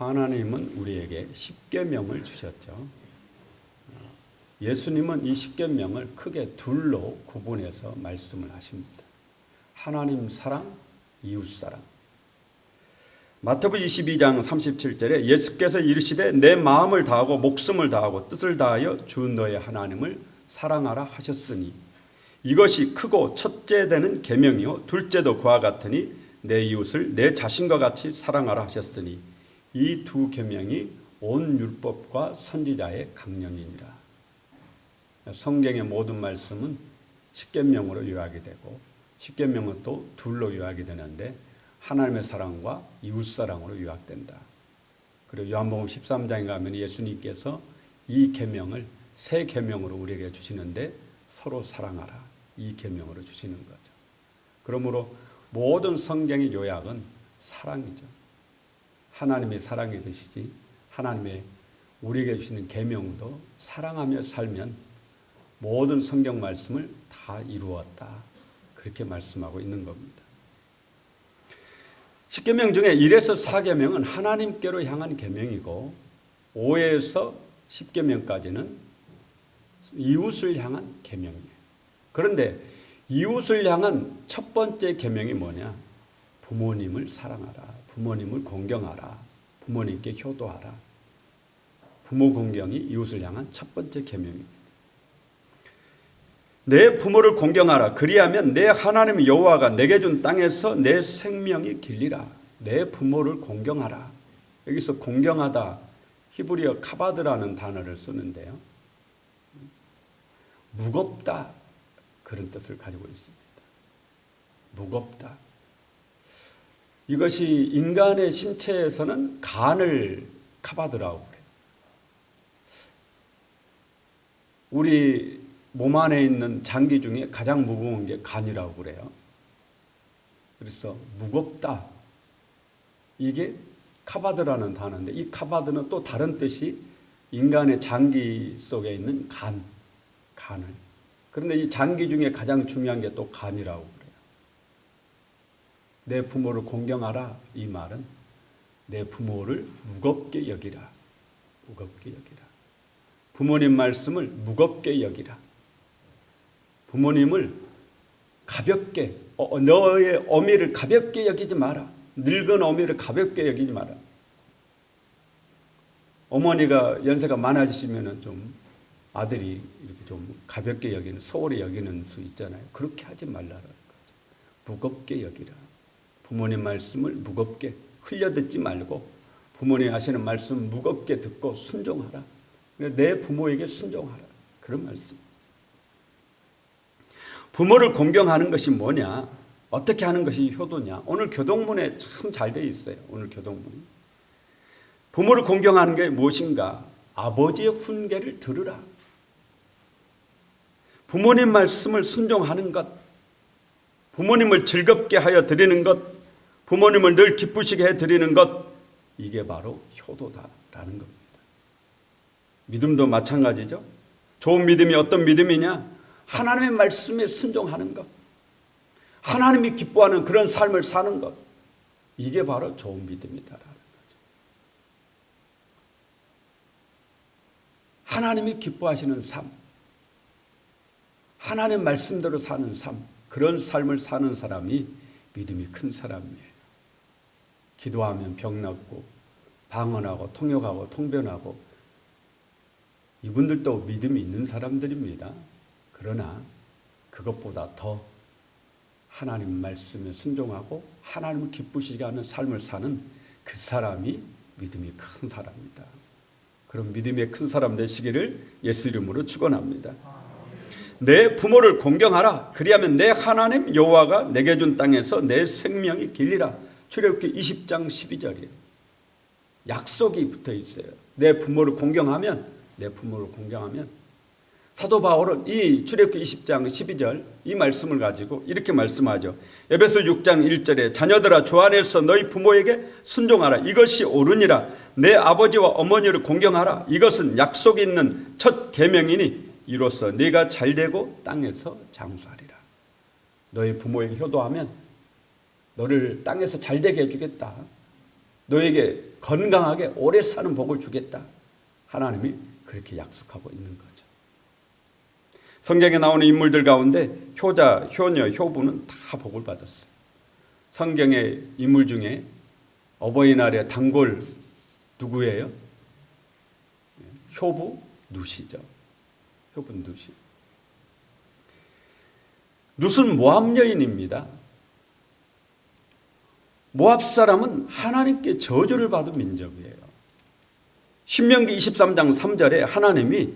하나님은 우리에게 십계명을 주셨죠. 예수님은 이 십계명을 크게 둘로 구분해서 말씀을 하십니다. 하나님 사랑, 이웃 사랑. 마태복음 22장 37절에 예수께서 이르시되 내 마음을 다하고 목숨을 다하고 뜻을 다하여 주 너의 하나님을 사랑하라 하셨으니 이것이 크고 첫째 되는 계명이요 둘째도 그와 같으니 내 이웃을 내 자신과 같이 사랑하라 하셨으니 이 두 계명이 온 율법과 선지자의 강령이니라. 성경의 모든 말씀은 십계명으로 요약이 되고 십계명은 또 둘로 요약이 되는데 하나님의 사랑과 이웃 사랑으로 요약된다. 그리고 요한복음 13장에 가면 예수님께서 이 계명을 새 계명으로 우리에게 주시는데 서로 사랑하라 이 계명으로 주시는 거죠. 그러므로 모든 성경의 요약은 사랑이죠. 하나님의 사랑이 되시지 하나님의 우리에게 주시는 계명도 사랑하며 살면 모든 성경 말씀을 다 이루었다. 그렇게 말씀하고 있는 겁니다. 십계명 중에 1에서 4계명은 하나님께로 향한 계명이고 5에서 10계명까지는 이웃을 향한 계명이에요. 그런데 이웃을 향한 첫 번째 계명이 뭐냐? 부모님을 사랑하라. 부모님을 공경하라. 부모님께 효도하라. 부모 공경이 이웃을 향한 첫 번째 계명입니다. 내 부모를 공경하라. 그리하면 내 하나님 여호와가 내게 준 땅에서 내 생명이 길리라. 내 부모를 공경하라. 여기서 공경하다 히브리어 카바드라는 단어를 쓰는데요. 무겁다 그런 뜻을 가지고 있습니다. 무겁다. 이것이 인간의 신체에서는 간을 카바드라고 그래요. 우리 몸 안에 있는 장기 중에 가장 무거운 게 간이라고 그래요. 그래서 무겁다. 이게 카바드라는 단어인데 이 카바드는 또 다른 뜻이 인간의 장기 속에 있는 간을. 그런데 이 장기 중에 가장 중요한 게 또 간이라고 그래요. 내 부모를 공경하라. 이 말은 내 부모를 무겁게 여기라. 무겁게 여기라. 부모님 말씀을 무겁게 여기라. 부모님을 가볍게, 너의 어미를 가볍게 여기지 마라. 늙은 어미를 가볍게 여기지 마라. 어머니가 연세가 많아지시면 좀 아들이 이렇게 좀 가볍게 여기는, 소홀히 여기는 수 있잖아요. 그렇게 하지 말라는 거죠. 무겁게 여기라. 부모님 말씀을 무겁게 흘려듣지 말고 부모님 하시는 말씀 무겁게 듣고 순종하라. 내 부모에게 순종하라. 그런 말씀. 부모를 공경하는 것이 뭐냐? 어떻게 하는 것이 효도냐? 오늘 교동문에 참 잘 되어 있어요. 오늘 교동문. 부모를 공경하는 게 무엇인가? 아버지의 훈계를 들으라. 부모님 말씀을 순종하는 것, 부모님을 즐겁게 하여 드리는 것, 부모님을 늘 기쁘시게 해 드리는 것, 이게 바로 효도다라는 겁니다. 믿음도 마찬가지죠. 좋은 믿음이 어떤 믿음이냐? 하나님의 말씀에 순종하는 것, 하나님이 기뻐하는 그런 삶을 사는 것, 이게 바로 좋은 믿음이다라는 거죠. 하나님이 기뻐하시는 삶, 하나님 말씀대로 사는 삶, 그런 삶을 사는 사람이 믿음이 큰 사람이에요. 기도하면 병 낫고 방언하고 통역하고 통변하고 이분들도 믿음이 있는 사람들입니다. 그러나 그것보다 더 하나님 말씀에 순종하고 하나님을 기쁘시게 하는 삶을 사는 그 사람이 믿음이 큰 사람입니다. 그런 믿음의 큰 사람 되시기를 예수 이름으로 축원합니다. 내 부모를 공경하라. 그리하면 내 하나님 여호와가 내게 준 땅에서 내 생명이 길리라. 출애굽기 20장 12절이에요. 약속이 붙어 있어요. 내 부모를 공경하면 사도 바울은 이 출애굽기 20장 12절 이 말씀을 가지고 이렇게 말씀하죠. 에베소 6장 1절에 자녀들아 주 안에서 너희 부모에게 순종하라. 이것이 옳으니라. 내 아버지와 어머니를 공경하라. 이것은 약속이 있는 첫 계명이니 이로써 네가 잘되고 땅에서 장수하리라. 너희 부모에게 효도하면 너를 땅에서 잘되게 해주겠다. 너에게 건강하게 오래 사는 복을 주겠다. 하나님이 그렇게 약속하고 있는 거죠. 성경에 나오는 인물들 가운데 효자, 효녀, 효부는 다 복을 받았어요. 성경의 인물 중에 어버이날의 단골 누구예요? 효부 룻이죠. 효부 룻이. 룻은 모압 여인입니다. 모압 사람은 하나님께 저주를 받은 민족이에요. 신명기 23장 3절에 하나님이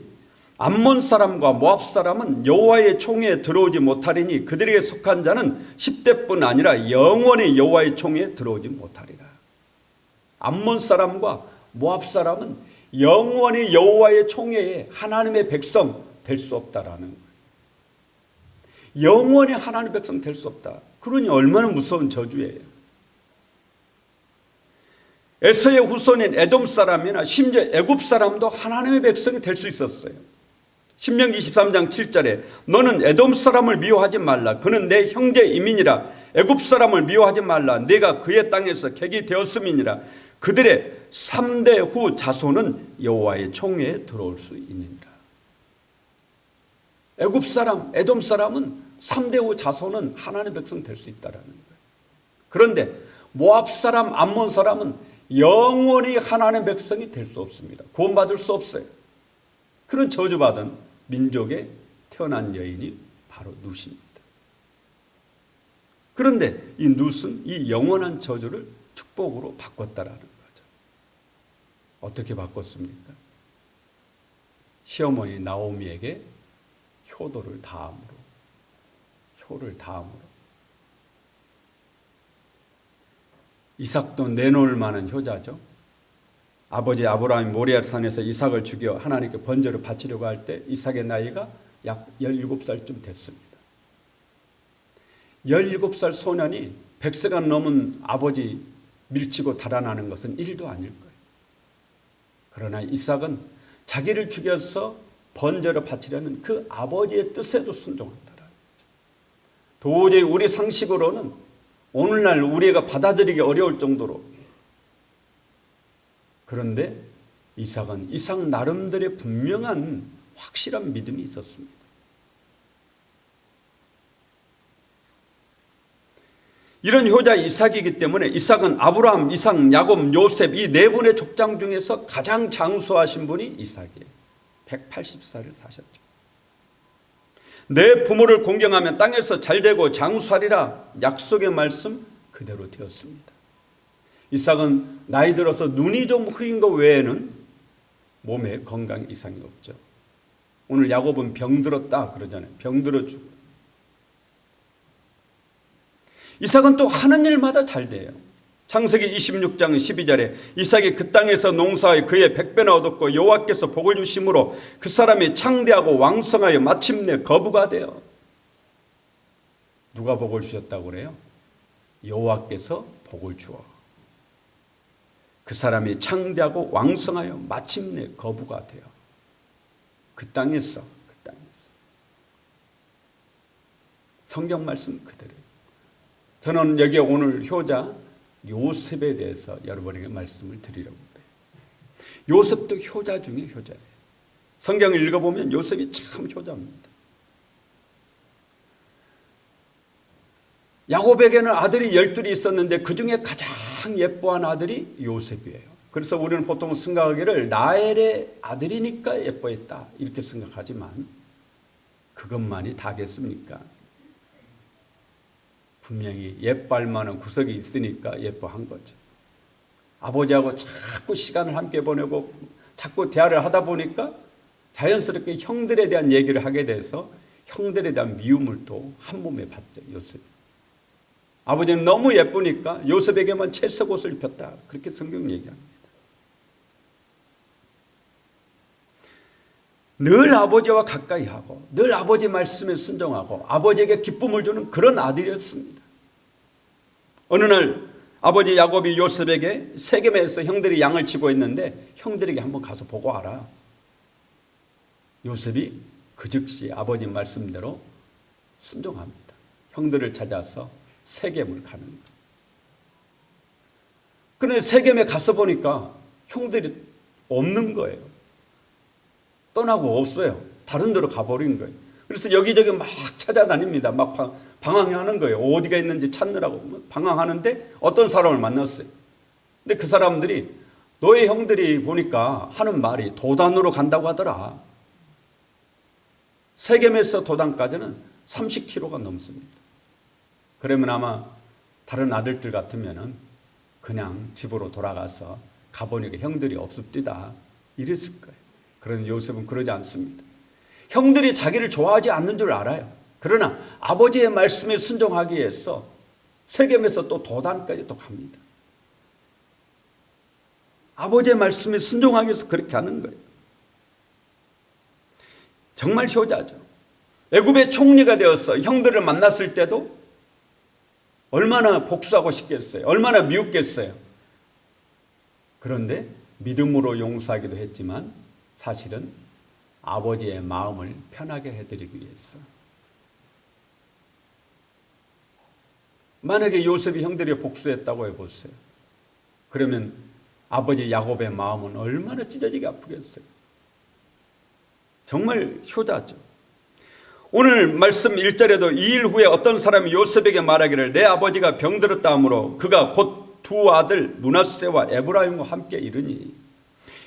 암몬 사람과 모압 사람은 여호와의 총회에 들어오지 못하리니 그들에게 속한 자는 10대뿐 아니라 영원히 여호와의 총회에 들어오지 못하리라. 암몬 사람과 모압 사람은 영원히 여호와의 총회에 하나님의 백성 될 수 없다라는 거예요. 영원히 하나님의 백성 될 수 없다. 그러니 얼마나 무서운 저주예요. 에서의 후손인 에돔 사람이나 심지어 애굽 사람도 하나님의 백성이 될 수 있었어요. 신명기 23장 7절에 너는 에돔 사람을 미워하지 말라. 그는 내 형제 이민이라. 애굽 사람을 미워하지 말라. 내가 그의 땅에서 객이 되었음이니라. 그들의 3대 후 자손은 여호와의 총회에 들어올 수 있느니라. 애굽 사람, 에돔 사람은 3대 후 자손은 하나님의 백성 될 수 있다라는 거예요. 그런데 모압 사람, 암몬 사람은 영원히 하나님의 백성이 될 수 없습니다. 구원받을 수 없어요. 그런 저주받은 민족에 태어난 여인이 바로 룻입니다. 그런데 이 룻은 이 영원한 저주를 축복으로 바꿨다라는 거죠. 어떻게 바꿨습니까? 시어머니 나오미에게 효도를 다함으로, 효를 다함으로. 이삭도 내놓을 만한 효자죠. 아버지 아브라함이 모리아산에서 이삭을 죽여 하나님께 번제로 바치려고 할 때 이삭의 나이가 약 17살쯤 됐습니다. 17살 소년이 100세가 넘은 아버지 밀치고 달아나는 것은 일도 아닐 거예요. 그러나 이삭은 자기를 죽여서 번제로 바치려는 그 아버지의 뜻에도 순종한다라는 거죠. 도저히 우리 상식으로는 오늘날 우리가 받아들이기 어려울 정도로. 그런데 이삭은 이삭 나름대로의 분명한 확실한 믿음이 있었습니다. 이런 효자 이삭이기 때문에 이삭은 아브라함, 이삭, 야곱, 요셉 이 네 분의 족장 중에서 가장 장수하신 분이 이삭이에요. 180살을 사셨죠. 내 부모를 공경하면 땅에서 잘되고 장수하리라 약속의 말씀 그대로 되었습니다. 이삭은 나이 들어서 눈이 좀 흐린 것 외에는 몸에 건강 이상이 없죠. 오늘 야곱은 병들었다 그러잖아요. 병들어 죽어요. 이삭은 또 하는 일마다 잘 돼요. 창세기 26장 12절에 이삭이 그 땅에서 농사하여 그의 100배나 얻었고 여호와께서 복을 주심으로 그 사람이 창대하고 왕성하여 마침내 거부가 되어. 누가 복을 주셨다고 그래요? 여호와께서 복을 주어. 그 사람이 창대하고 왕성하여 마침내 거부가 되어. 그 땅에서. 성경 말씀 그대로예요. 저는 여기 오늘 효자 요셉에 대해서 여러분에게 말씀을 드리려고 해요. 요셉도 효자 중에 효자예요. 성경을 읽어보면 요셉이 참 효자입니다. 야곱에게는 아들이 12이 있었는데 그 중에 가장 예뻐한 아들이 요셉이에요. 그래서 우리는 보통 생각하기를 라헬의 아들이니까 예뻐했다 이렇게 생각하지만 그것만이 다겠습니까? 분명히 예뻐할 만한 구석이 있으니까 예뻐한 거죠. 아버지하고 자꾸 시간을 함께 보내고 자꾸 대화를 하다 보니까 자연스럽게 형들에 대한 얘기를 하게 돼서 형들에 대한 미움을 또 한 몸에 받죠. 요셉. 아버지는 너무 예쁘니까 요셉에게만 채색 옷을 입혔다. 그렇게 성경 얘기합니다. 늘 아버지와 가까이 하고 늘 아버지 말씀에 순종하고 아버지에게 기쁨을 주는 그런 아들이었습니다. 어느 날 아버지 야곱이 요셉에게 세겜에서 형들이 양을 치고 있는데 형들에게 한번 가서 보고 와라. 요셉이 그 즉시 아버지 말씀대로 순종합니다. 형들을 찾아서 세겜을 가는 거예요. 그런데 세겜에 가서 보니까 형들이 없는 거예요. 떠나고 없어요. 다른 데로 가버린 거예요. 그래서 여기저기 막 찾아다닙니다. 막 방황하는 거예요. 어디가 있는지 찾느라고 방황하는데 어떤 사람을 만났어요. 근데 그 사람들이 너의 형들이 보니까 하는 말이 도단으로 간다고 하더라. 세겜에서 도단까지는 30km가 넘습니다. 그러면 아마 다른 아들들 같으면은 그냥 집으로 돌아가서 가보니까 형들이 없습니다. 이랬을 거예요. 그런데 요셉은 그러지 않습니다. 형들이 자기를 좋아하지 않는 줄 알아요. 그러나 아버지의 말씀에 순종하기 위해서 세겜에서 또 도단까지 또 갑니다. 아버지의 말씀에 순종하기 위해서 그렇게 하는 거예요. 정말 효자죠. 애굽의 총리가 되어서 형들을 만났을 때도 얼마나 복수하고 싶겠어요. 얼마나 미웠겠어요. 그런데 믿음으로 용서하기도 했지만 사실은 아버지의 마음을 편하게 해드리기 위해서. 만약에 요셉이 형들이 복수했다고 해보세요. 그러면 아버지 야곱의 마음은 얼마나 찢어지게 아프겠어요. 정말 효자죠. 오늘 말씀 1절에도 2일 후에 어떤 사람이 요셉에게 말하기를 내 아버지가 병들었다 하므로 그가 곧 두 아들 므낫세와 에브라임과 함께 이르니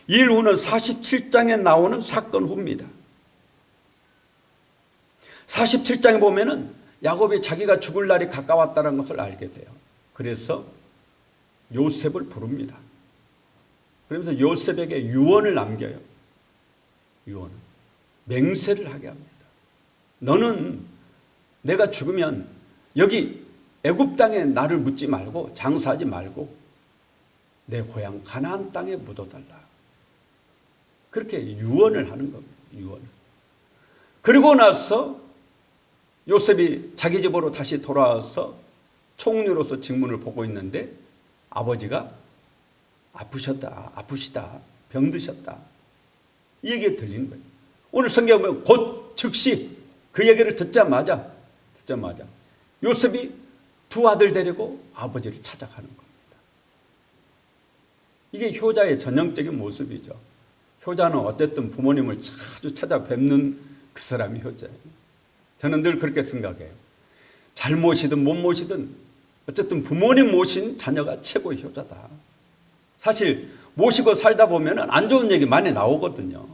2일 후는 47장에 나오는 사건 후입니다. 47장에 보면은 야곱이 자기가 죽을 날이 가까웠다는 것을 알게 돼요. 그래서 요셉을 부릅니다. 그러면서 요셉에게 유언을 남겨요. 유언을. 맹세를 하게 합니다. 너는 내가 죽으면 여기 애굽 땅에 나를 묻지 말고 장사하지 말고 내 고향 가나안 땅에 묻어달라. 그렇게 유언을 하는 겁니다. 유언을. 그리고 나서 요셉이 자기 집으로 다시 돌아와서 총리로서 직문을 보고 있는데 아버지가 아프시다, 병드셨다. 이 얘기가 들리는 거예요. 오늘 성경에 보면 곧 즉시 그 얘기를 듣자마자 요셉이 두 아들 데리고 아버지를 찾아가는 겁니다. 이게 효자의 전형적인 모습이죠. 효자는 어쨌든 부모님을 자주 찾아뵙는 그 사람이 효자예요. 저는 늘 그렇게 생각해요. 잘 모시든 못 모시든 어쨌든 부모님 모신 자녀가 최고의 효자다. 사실 모시고 살다 보면 안 좋은 얘기 많이 나오거든요.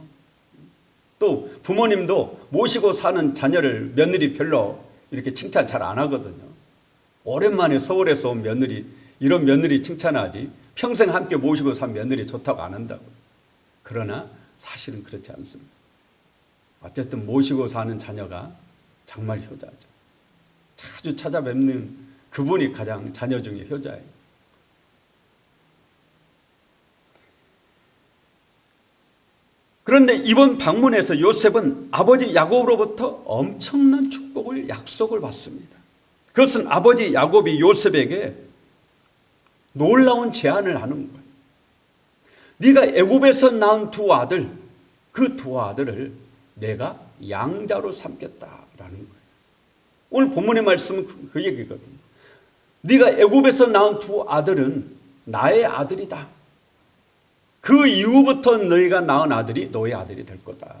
또 부모님도 모시고 사는 자녀를 며느리 별로 이렇게 칭찬 잘 안 하거든요. 오랜만에 서울에서 온 며느리, 이런 며느리 칭찬하지 평생 함께 모시고 산 며느리 좋다고 안 한다고. 그러나 사실은 그렇지 않습니다. 어쨌든 모시고 사는 자녀가 정말 효자죠. 자주 찾아뵙는 그분이 가장 자녀 중에 효자예요. 그런데 이번 방문에서 요셉은 아버지 야곱으로부터 엄청난 축복을 약속을 받습니다. 그것은 아버지 야곱이 요셉에게 놀라운 제안을 하는 거예요. 네가 애굽에서 낳은 두 아들, 그 두 아들을 내가 양자로 삼겠다라는 거예요. 오늘 본문의 말씀은 그 얘기거든요. 네가 애굽에서 낳은 두 아들은 나의 아들이다. 그 이후부터 너희가 낳은 아들이 너의 아들이 될 거다.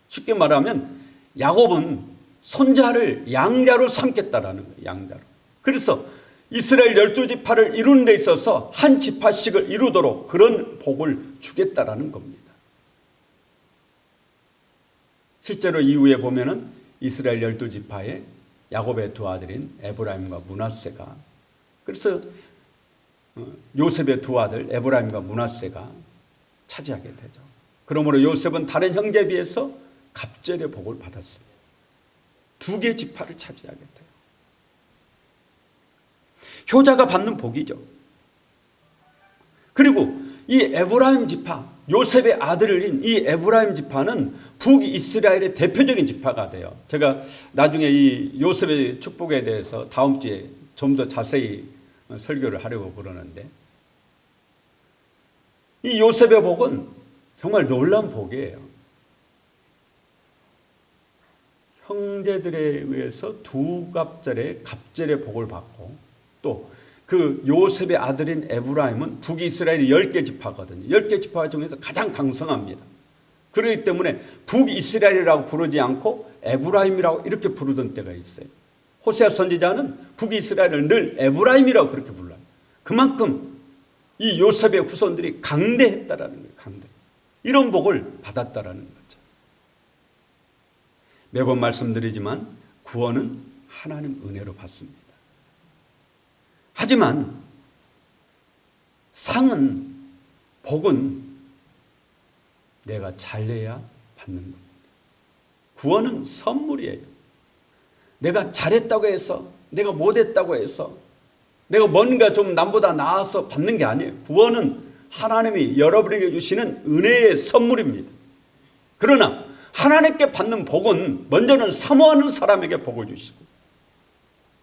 쉽게 말하면 야곱은 손자를 양자로 삼겠다라는 거예요. 양자로. 그래서 이스라엘 12지파를 이루는 데 있어서 한 지파씩을 이루도록 그런 복을 주겠다라는 겁니다. 실제로 이후에 보면은 이스라엘 12지파의 야곱의 두 아들인 에브라임과 므낫세가, 그래서 요셉의 두 아들 에브라임과 므낫세가 차지하게 되죠. 그러므로 요셉은 다른 형제에 비해서 갑절의 복을 받았습니다. 두 개 지파를 차지하게 돼요. 효자가 받는 복이죠. 그리고 이 에브라임 지파, 요셉의 아들인 이 에브라임 지파는 북이스라엘의 대표적인 지파가 돼요. 제가 나중에 이 요셉의 축복에 대해서 다음 주에 좀 더 자세히 설교를 하려고 그러는데, 이 요셉의 복은 정말 놀라운 복이에요. 형제들에 의해서 두 갑절의 복을 받고 또 그 요셉의 아들인 에브라임은 북이스라엘이 10개 지파거든요. 10개 지파 중에서 가장 강성합니다. 그렇기 때문에 북이스라엘이라고 부르지 않고 에브라임이라고 이렇게 부르던 때가 있어요. 호세아 선지자는 북이스라엘을 늘 에브라임이라고 그렇게 불러요. 그만큼 이 요셉의 후손들이 강대했다라는 거예요. 강대. 이런 복을 받았다라는 거죠. 매번 말씀드리지만 구원은 하나님 은혜로 받습니다. 하지만 상은, 복은 내가 잘해야 받는 겁니다. 구원은 선물이에요. 내가 잘했다고 해서, 내가 못했다고 해서, 내가 뭔가 좀 남보다 나아서 받는 게 아니에요. 구원은 하나님이 여러분에게 주시는 은혜의 선물입니다. 그러나 하나님께 받는 복은 먼저는 사모하는 사람에게 복을 주시고,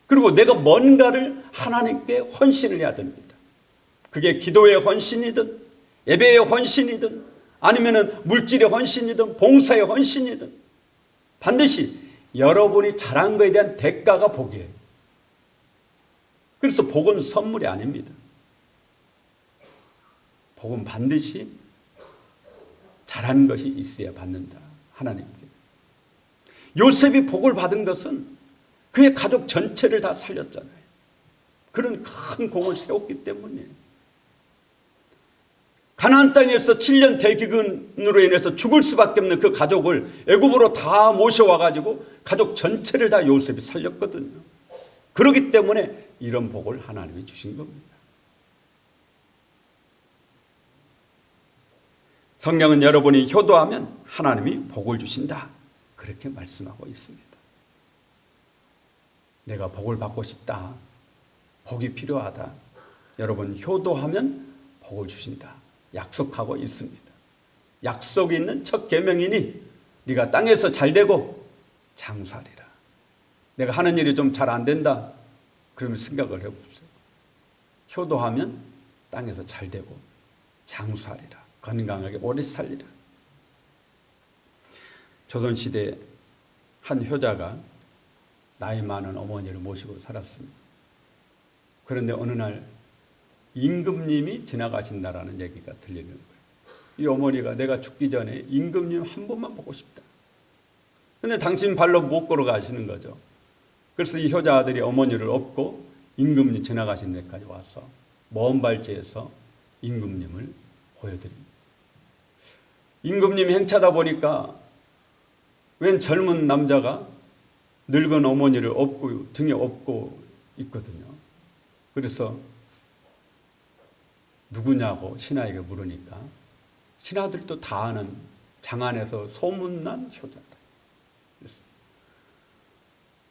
그리고 내가 뭔가를 하나님께 헌신을 해야 됩니다. 그게 기도의 헌신이든 예배의 헌신이든 아니면 물질의 헌신이든 봉사의 헌신이든 반드시 여러분이 잘한 것에 대한 대가가 복이에요. 그래서 복은 선물이 아닙니다. 복은 반드시 잘한 것이 있어야 받는다. 하나님께. 요셉이 복을 받은 것은 그의 가족 전체를 다 살렸잖아요. 그런 큰 공을 세웠기 때문이에요. 가나안 땅에서 7년 대기근으로 인해서 죽을 수밖에 없는 그 가족을 애굽으로 다 모셔와가지고 가족 전체를 다 요셉이 살렸거든요. 그렇기 때문에 이런 복을 하나님이 주신 겁니다. 성경은 여러분이 효도하면 하나님이 복을 주신다. 그렇게 말씀하고 있습니다. 내가 복을 받고 싶다. 복이 필요하다. 여러분 효도하면 복을 주신다. 약속하고 있습니다. 약속이 있는 첫 계명이니 네가 땅에서 잘되고 장수하리라. 내가 하는 일이 좀 잘 안 된다. 그러면 생각을 해보세요. 효도하면 땅에서 잘되고 장수하리라. 건강하게 오래 살리라. 조선시대 한 효자가 나이 많은 어머니를 모시고 살았습니다. 그런데 어느 날 임금님이 지나가신다라는 얘기가 들리는 거예요. 이 어머니가 내가 죽기 전에 임금님 한 번만 보고 싶다. 그런데 당신 발로 못 걸어가시는 거죠. 그래서 이 효자 아들이 어머니를 업고 임금님 지나가신 데까지 와서 먼 발치에서 임금님을 보여드립니다. 임금님이 행차다 보니까 웬 젊은 남자가 늙은 어머니를 업고 등에 업고 있거든요. 그래서 누구냐고 신하에게 물으니까 신하들도 다 아는 장안에서 소문난 효자다. 그래서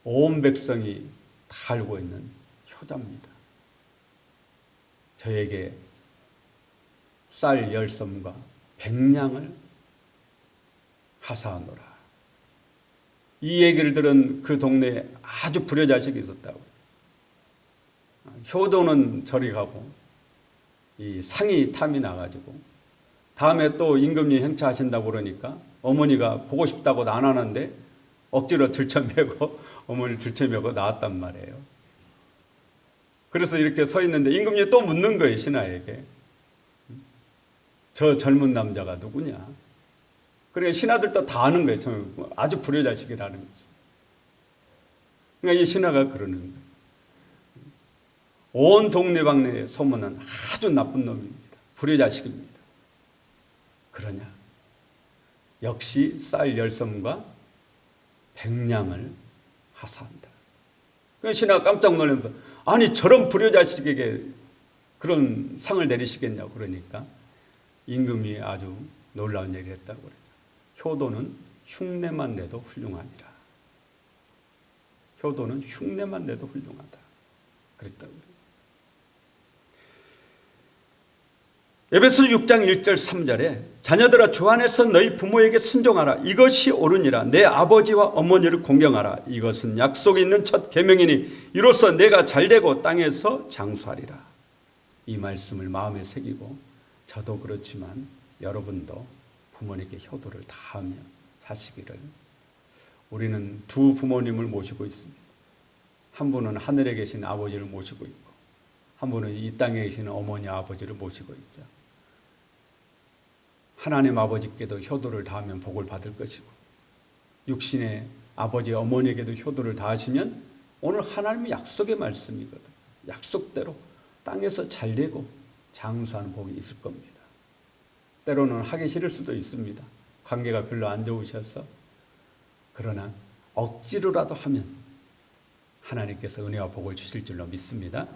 온 백성이 다 알고 있는 효자입니다. 저에게 쌀 10섬과 100냥을 하사하노라. 이 얘기를 들은 그 동네에 아주 불효자식이 있었다고. 효도는 저리 가고 이 상이 탐이 나가지고 다음에 또 임금님 행차하신다고 그러니까 어머니가 보고 싶다고 안 하는데 억지로 들쳐매고 어머니를 들쳐매고 나왔단 말이에요. 그래서 이렇게 서 있는데 임금님이 또 묻는 거예요. 신하에게. 저 젊은 남자가 누구냐. 그러니까 신하들도 다 아는 거예요. 아주 불효자식이라는 거죠. 그러니까 이 신하가 그러는 거예요. 온 동네방네에 소문난 아주 나쁜 놈입니다. 불효자식입니다. 그러냐? 역시 쌀 10섬과 100냥을 하사한다. 그러니까 신하가 깜짝 놀라면서 아니 저런 불효자식에게 그런 상을 내리시겠냐고 그러니까 임금이 아주 놀라운 얘기를 했다고 그러죠. 효도는 흉내만 내도 훌륭하니라. 효도는 흉내만 내도 훌륭하다. 그랬다고 그래요. 에베소 6장 1절 3절에 자녀들아 주 안에서 너희 부모에게 순종하라. 이것이 옳으니라. 내 아버지와 어머니를 공경하라. 이것은 약속이 있는 첫 계명이니 이로써 내가 잘되고 땅에서 장수하리라. 이 말씀을 마음에 새기고 저도 그렇지만 여러분도 부모님께 효도를 다하며 사시기를. 우리는 두 부모님을 모시고 있습니다. 한 분은 하늘에 계신 아버지를 모시고 있고 한 분은 이 땅에 계시는 어머니 아버지를 모시고 있죠. 하나님 아버지께도 효도를 다하면 복을 받을 것이고 육신의 아버지 어머니에게도 효도를 다하시면 오늘 하나님의 약속의 말씀이거든. 약속대로 땅에서 잘되고 장수하는 복이 있을 겁니다. 때로는 하기 싫을 수도 있습니다. 관계가 별로 안 좋으셔서. 그러나 억지로라도 하면 하나님께서 은혜와 복을 주실 줄로 믿습니다.